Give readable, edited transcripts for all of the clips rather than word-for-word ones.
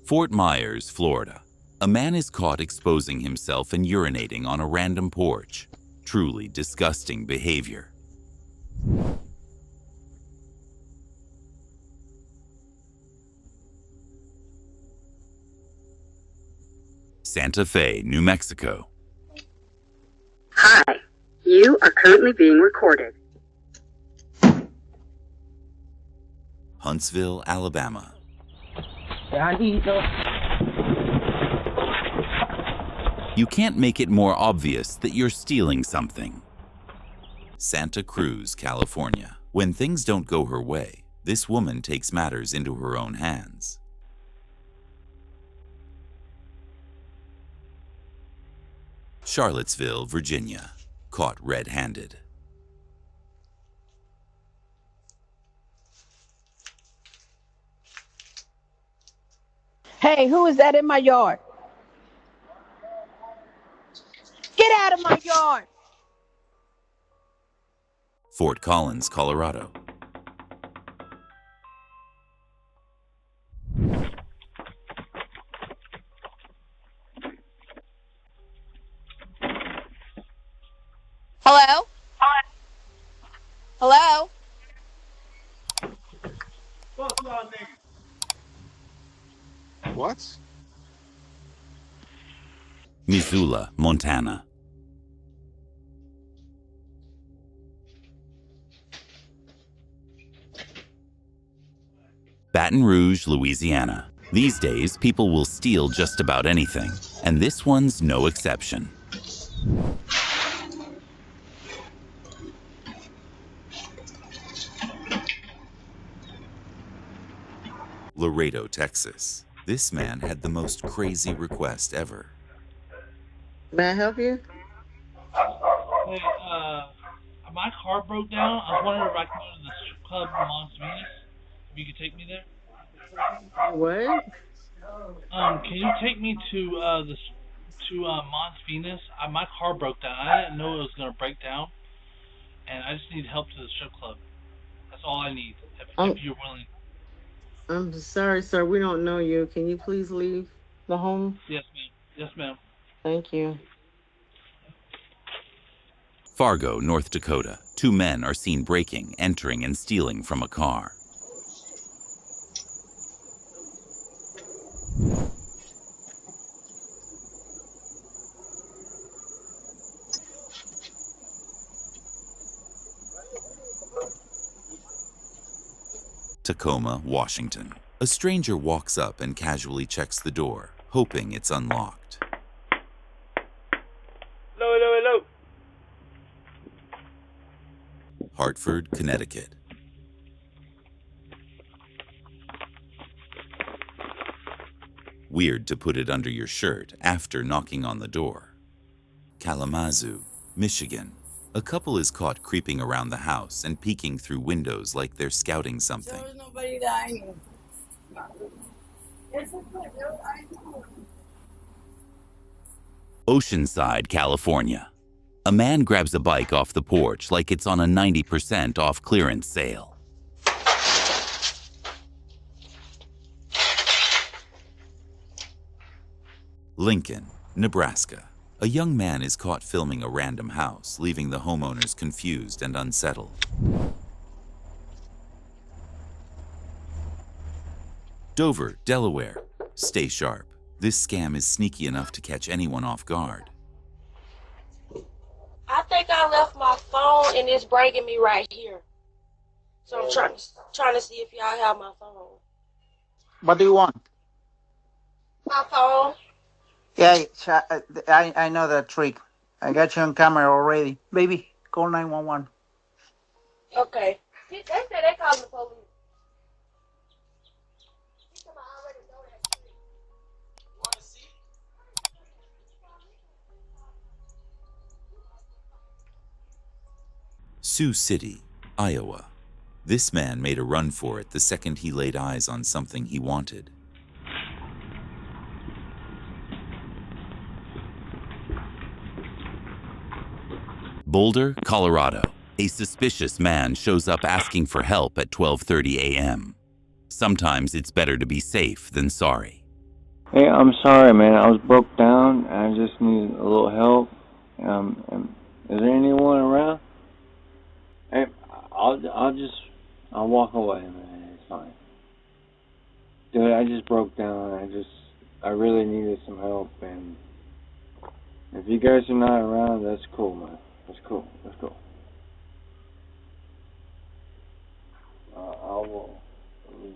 Fort Myers, Florida. A man is caught exposing himself and urinating on a random porch. Truly disgusting behavior. Santa Fe, New Mexico. Hi, you are currently being recorded. Huntsville, Alabama. You can't make it more obvious that you're stealing something. Santa Cruz, California. When things don't go her way, this woman takes matters into her own hands. Charlottesville, Virginia. Caught red-handed. Hey, who is that in my yard? Get out of my yard! Fort Collins, Colorado. Hello? Hello? What? Missoula, Montana. Baton Rouge, Louisiana. These days, people will steal just about anything, and this one's no exception. Laredo, Texas. This man had the most crazy request ever. May I help you? Hey, my car broke down. I was wondering if I could go to the strip club in Las Vegas. If you could take me there. What? Can you take me to Mons Venus? My car broke down. I didn't know it was gonna break down, and I just need help to the strip club. That's all I need. If you're willing. I'm sorry, sir. We don't know you. Can you please leave the home? Yes, ma'am. Yes, ma'am. Thank you. Fargo, North Dakota. Two men are seen breaking, entering, and stealing from a car. Tacoma, Washington. A stranger walks up and casually checks the door, hoping it's unlocked. Hello. Hartford, Connecticut. Weird to put it under your shirt after knocking on the door. Kalamazoo, Michigan. A couple is caught creeping around the house and peeking through windows like they're scouting something. There's nobody dying. Oceanside, California. A man grabs a bike off the porch like it's on a 90% off clearance sale. Lincoln, Nebraska. A young man is caught filming a random house, leaving the homeowners confused and unsettled. Dover, Delaware. Stay sharp. This scam is sneaky enough to catch anyone off guard. I think I left my phone and it's breaking me right here. So I'm trying to see if y'all have my phone. What do you want? My phone? Yeah, I know that trick. I got you on camera already. Baby, call 911. Okay. They said they called the police. Sioux City, Iowa. This man made a run for it the second he laid eyes on something he wanted. Boulder, Colorado. A suspicious man shows up asking for help at 12:30 a.m. Sometimes it's better to be safe than sorry. Hey, I'm sorry, man. I was broke down. I just need a little help. Is there anyone around? Hey, I'll walk away, man. It's fine. Dude, I just broke down. I really needed some help, and if you guys are not around, that's cool, man. That's cool. That's cool. I will leave.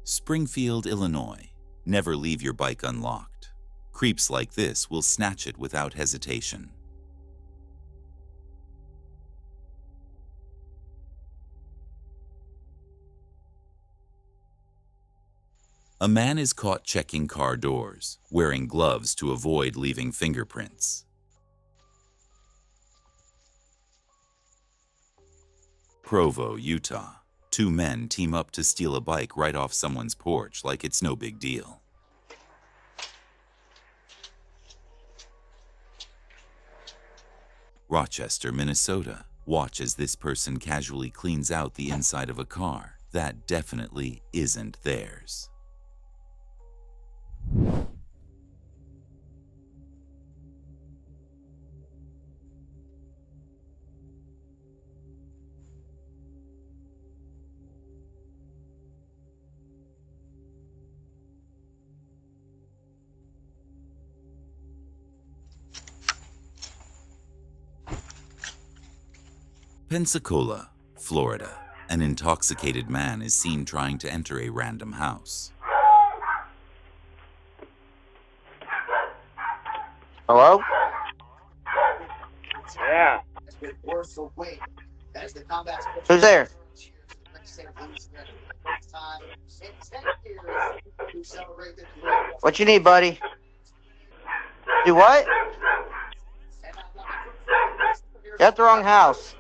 Springfield, Illinois. Never leave your bike unlocked. Creeps like this will snatch it without hesitation. A man is caught checking car doors, wearing gloves to avoid leaving fingerprints. Provo, Utah. Two men team up to steal a bike right off someone's porch like it's no big deal. Rochester, Minnesota. Watch as this person casually cleans out the inside of a car that definitely isn't theirs. Pensacola, Florida. An intoxicated man is seen trying to enter a random house. Hello? Yeah. Who's there? What you need, buddy? Do what? You're at the wrong house.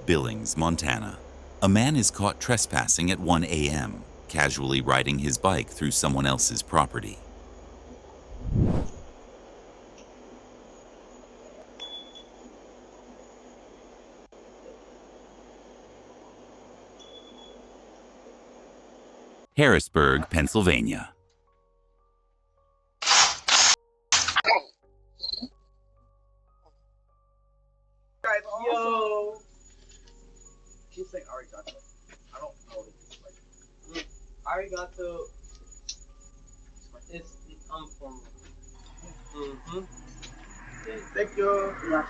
Billings, Montana. A man is caught trespassing at 1 a.m., casually riding his bike through someone else's property. Harrisburg, Pennsylvania. Yo. She's like arigato. I don't know what it's like. Arigato. It's from. Mm-hmm. Thank you. Yeah.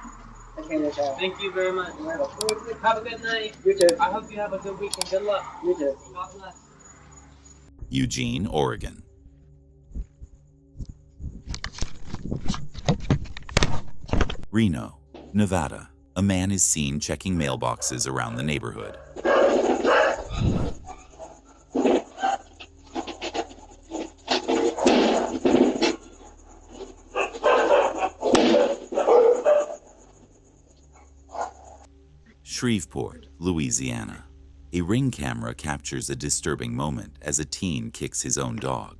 Thank you very much. Have a good night. You too. I hope you have a good weekend. Good luck. You too. God bless. Eugene, Oregon. Reno, Nevada. A man is seen checking mailboxes around the neighborhood. Shreveport, Louisiana. A Ring camera captures a disturbing moment as a teen kicks his own dog.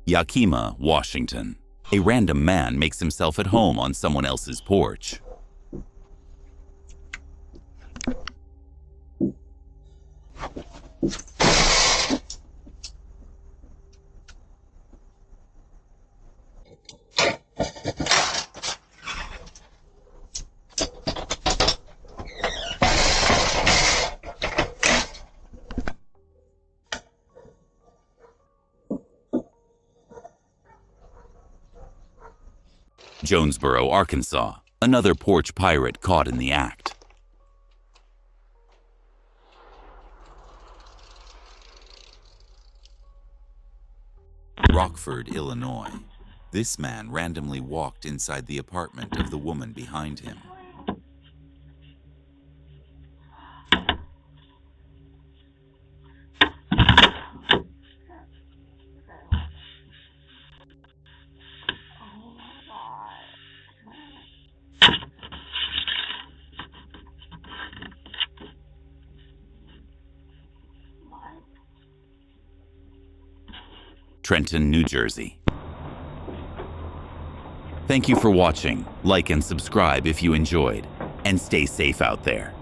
Yakima, Washington. A random man makes himself at home on someone else's porch. Jonesboro, Arkansas. Another porch pirate caught in the act. Rockford, Illinois. This man randomly walked inside the apartment of the woman behind him. Trenton, New Jersey. Thank you for watching. Like and subscribe if you enjoyed. And stay safe out there.